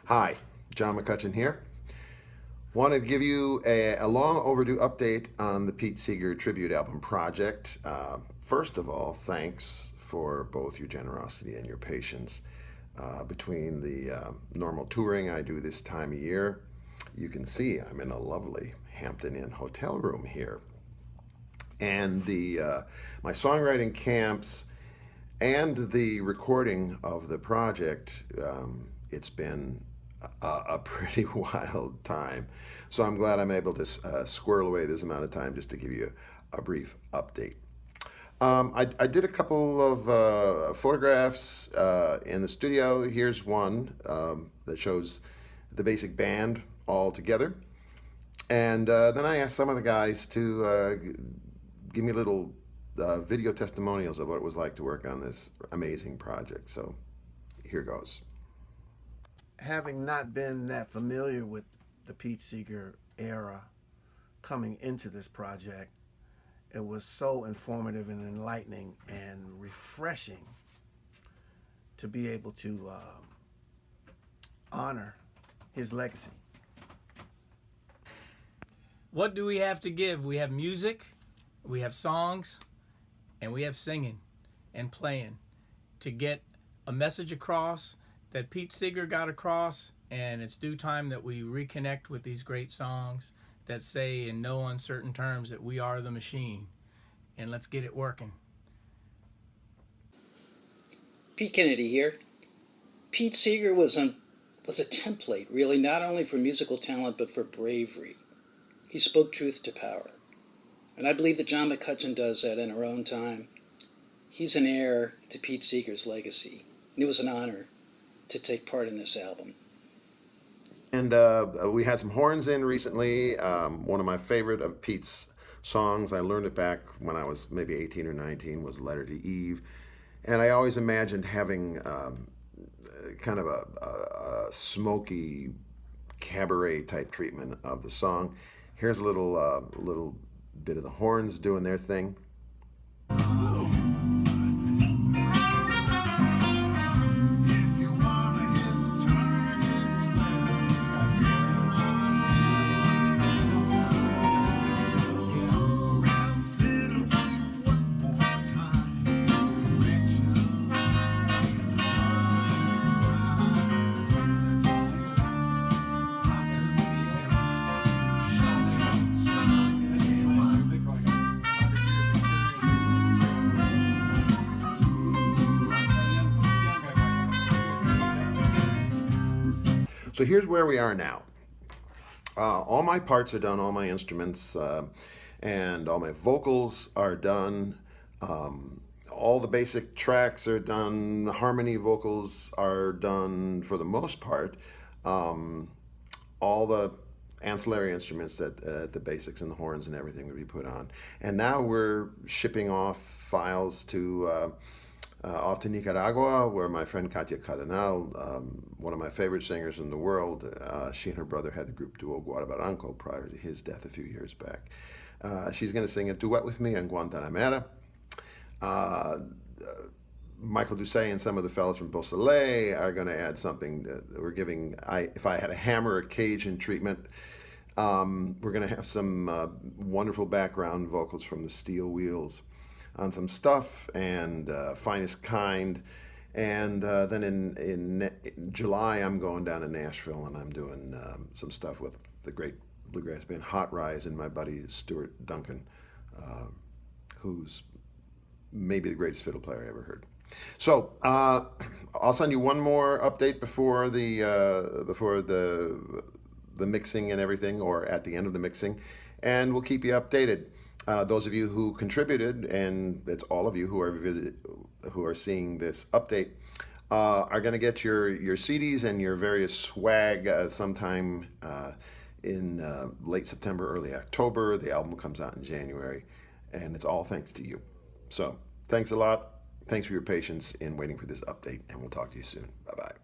Hi, John McCutcheon here. Wanted to give you a long overdue update on the Pete Seeger tribute album project. First of all, thanks for both your generosity and your patience. Between the normal touring I do this time of year, you can see I'm in a lovely Hampton Inn hotel room here. And my songwriting camps and the recording of the project, it's been a pretty wild time. So I'm glad I'm able to squirrel away this amount of time just to give you a brief update. I did a couple of photographs in the studio. Here's one that shows the basic band all together. And then I asked some of the guys to give me little video testimonials of what it was like to work on this amazing project. So here goes. Having not been that familiar with the Pete Seeger era coming into this project, it was so informative and enlightening and refreshing to be able to honor his legacy. What do we have to give? We have music, we have songs, and we have singing and playing to get a message across that Pete Seeger got across, and it's due time that we reconnect with these great songs that say in no uncertain terms that we are the machine, and let's get it working. Pete Kennedy here. Pete Seeger was a template, really, not only for musical talent, but for bravery. He spoke truth to power. And I believe that John McCutcheon does that in our own time. He's an heir to Pete Seeger's legacy, and it was an honor to take part in this album. And we had some horns in recently. One of my favorite of Pete's songs, I learned it back when I was maybe 18 or 19, was Letter to Eve. And I always imagined having kind of a smoky cabaret type treatment of the song. Here's a little bit of the horns doing their thing. So here's where we are now. All my parts are done, all my instruments, and all my vocals are done. All the basic tracks are done. Harmony vocals are done for the most part. All the ancillary instruments that the basics and the horns and everything would be put on. And now we're shipping off files to off to Nicaragua, where my friend Katia Cardenal, one of my favorite singers in the world, she and her brother had the group duo Guarabaranco prior to his death a few years back. She's going to sing a duet with me on Guantanamera. Michael Doucet and some of the fellows from Beausoleil are going to add something that we're giving. If I had a hammer, a Cajun treatment. We're going to have some wonderful background vocals from the Steel Wheels on some stuff, and Finest Kind. And then in July, I'm going down to Nashville, and I'm doing some stuff with the great bluegrass band Hot Rise and my buddy Stuart Duncan, who's maybe the greatest fiddle player I ever heard. So I'll send you one more update before the mixing and everything, or at the end of the mixing, and we'll keep you updated. Those of you who contributed, and it's all of you who are seeing this update, are going to get your CDs and your various swag sometime in late September, early October. The album comes out in January, and it's all thanks to you. So thanks a lot. Thanks for your patience in waiting for this update, and we'll talk to you soon. Bye-bye.